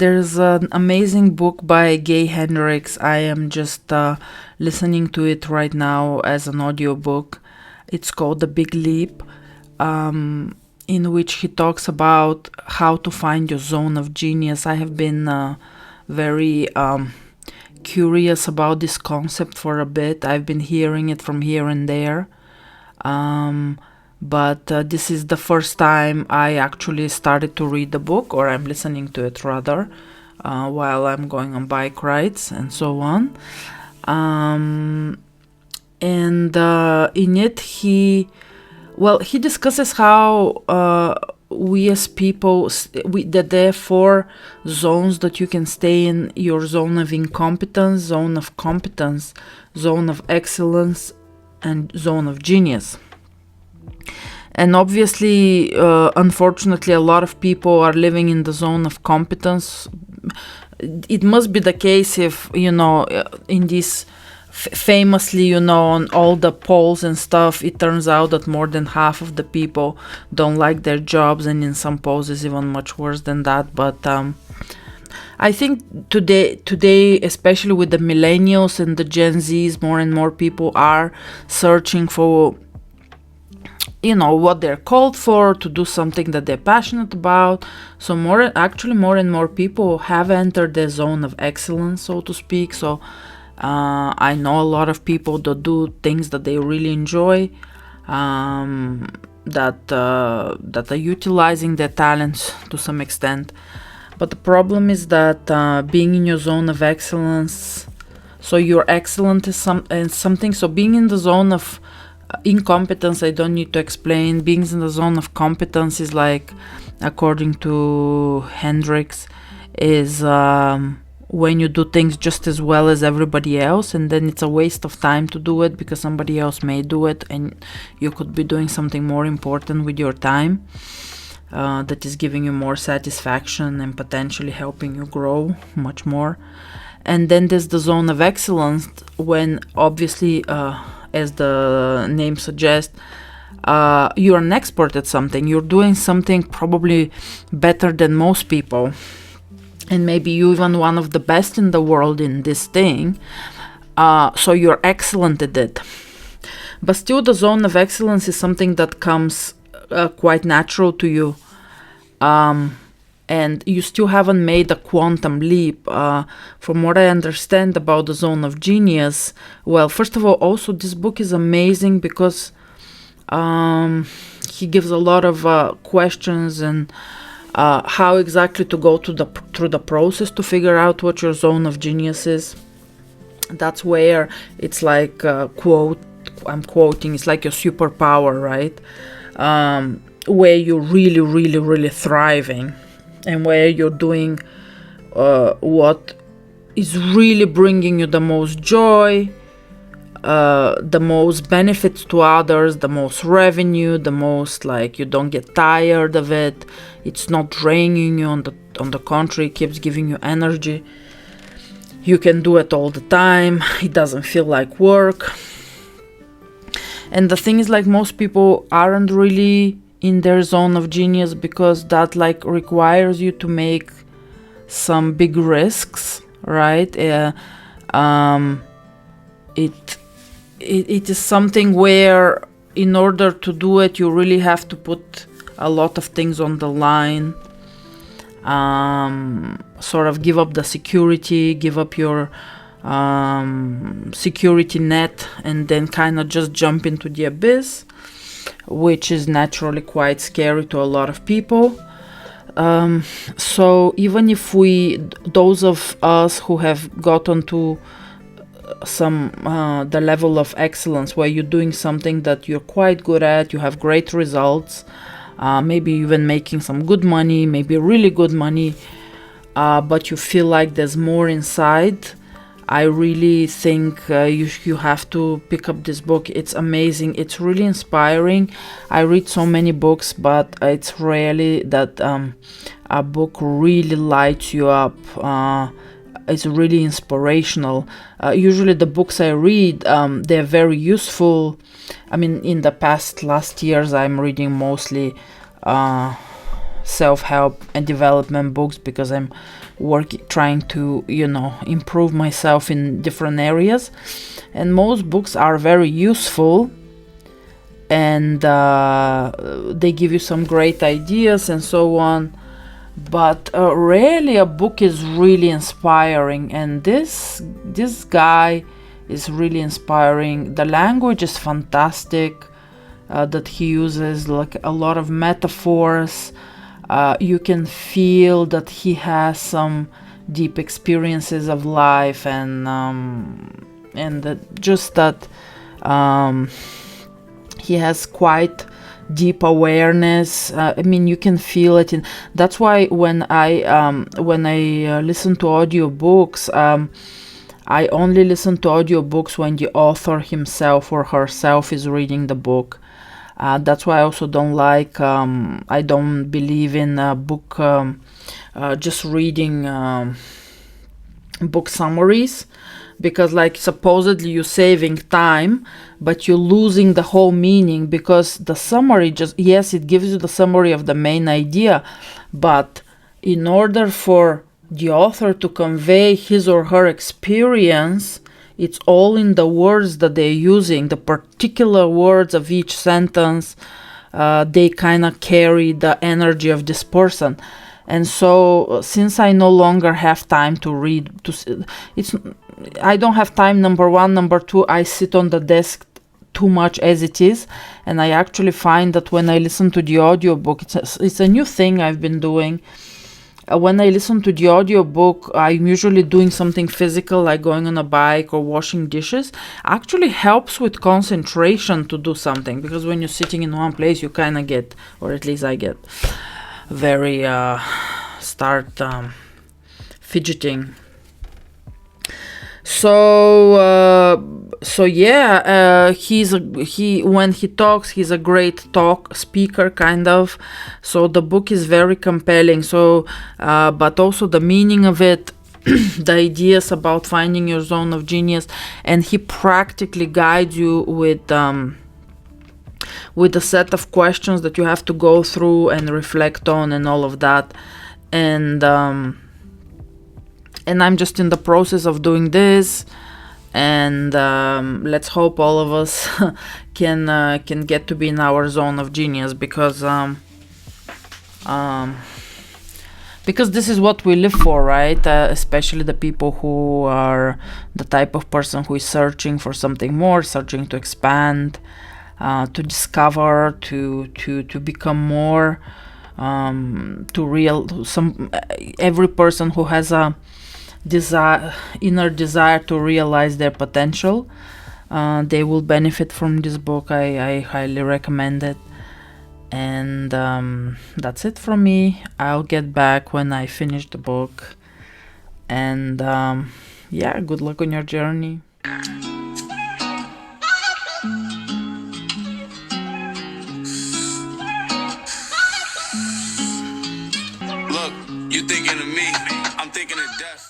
There's an amazing book by Gay Hendricks. I am just listening to it right now as an audiobook. It's called The Big Leap, in which he talks about how to find your zone of genius. I have been very curious about this concept for a bit. I've been hearing it from here and there. But this is the first time I actually started to read the book, or I'm listening to it rather, while I'm going on bike rides and so on. And in it, he discusses how we as people, that there are 4 zones that you can stay in: your zone of incompetence, zone of competence, zone of excellence, and zone of genius. And obviously, unfortunately, a lot of people are living in the zone of competence. It must be the case if, in this famously, on all the polls and stuff, it turns out that more than half of the people don't like their jobs, and in some polls it's even much worse than that. But I think today, especially with the millennials and the Gen Zs, more and more people are searching for what they're called for, to do something that they're passionate about. So more and more people have entered the zone of excellence, so to speak. So I know a lot of people that do things that they really enjoy, that are utilizing their talents to some extent. But the problem is that being in your zone of excellence, so you're excellent in something. So being in the zone of incompetence, I don't need to explain. Being in the zone of competence is like, according to Hendricks, is when you do things just as well as everybody else, and then it's a waste of time to do it because somebody else may do it, and you could be doing something more important with your time, that is giving you more satisfaction and potentially helping you grow much more. And then there's the zone of excellence, when obviously, as the name suggests, you're an expert at something. You're doing something probably better than most people, and maybe you're even one of the best in the world in this thing. So you're excellent at it. But still, the zone of excellence is something that comes quite natural to you. And you still haven't made a quantum leap. From what I understand about the zone of genius, well, first of all, also this book is amazing because he gives a lot of questions and how exactly to go through the process to figure out what your zone of genius is. That's where it's like, I'm quoting, it's like your superpower, right? Where you're really, really, really thriving, and where you're doing what is really bringing you the most joy, the most benefits to others, the most revenue, the most, like, you don't get tired of it. It's not draining you. On the contrary, it keeps giving you energy. You can do it all the time. It doesn't feel like work. And the thing is, like, most people aren't really in their zone of genius because that, like, requires you to make some big risks, right? It is something where, in order to do it, you really have to put a lot of things on the line. Sort of give up the security, give up your security net, and then kind of just jump into the abyss, which is naturally quite scary to a lot of people. So even if those of us who have gotten to the level of excellence where you're doing something that you're quite good at, you have great results, maybe even making some good money, maybe really good money, but you feel like there's more inside, I really think you have to pick up this book. It's amazing. It's really inspiring. I read so many books, but it's rarely that a book really lights you up. It's really inspirational. Usually the books I read, they're very useful. I mean, in the last years, I'm reading mostly self-help and development books because I'm trying to, improve myself in different areas. And most books are very useful, and they give you some great ideas and so on. But rarely a book is really inspiring, and this guy is really inspiring. The language is fantastic, that he uses, like a lot of metaphors. You can feel that he has some deep experiences of life, and that he has quite deep awareness. I mean, you can feel it. That's why when I listen to audiobooks, I only listen to audiobooks when the author himself or herself is reading the book. That's why I also don't like, I don't believe in a book, just reading book summaries, because like supposedly you're saving time, but you're losing the whole meaning, because the summary just, yes, it gives you the summary of the main idea, but in order for the author to convey his or her experience, it's all in the words that they're using, the particular words of each sentence. They kind of carry the energy of this person. And so since I no longer have time to read, I don't have time, number one. Number two, I sit on the desk too much as it is, and I actually find that when I listen to the audiobook, it's a new thing I've been doing. When I listen to the audiobook, I'm usually doing something physical, like going on a bike or washing dishes. Actually helps with concentration to do something, because when you're sitting in one place, you kind of get, or at least I get, very start fidgeting. So yeah, he when he talks, he's a great talk speaker, kind of. So the book is very compelling. So but also the meaning of it, the ideas about finding your zone of genius, and he practically guides you with a set of questions that you have to go through and reflect on and all of that. And I'm just in the process of doing this, and let's hope all of us can get to be in our zone of genius, because this is what we live for, right? Especially the people who are the type of person who is searching for something more, searching to expand, to discover, to become more, every person who has a inner desire to realize their potential, they will benefit from this book. I highly recommend it. And that's it from me. I'll get back when I finish the book. And yeah, good luck on your journey. Look, you thinking of me, I'm thinking of death.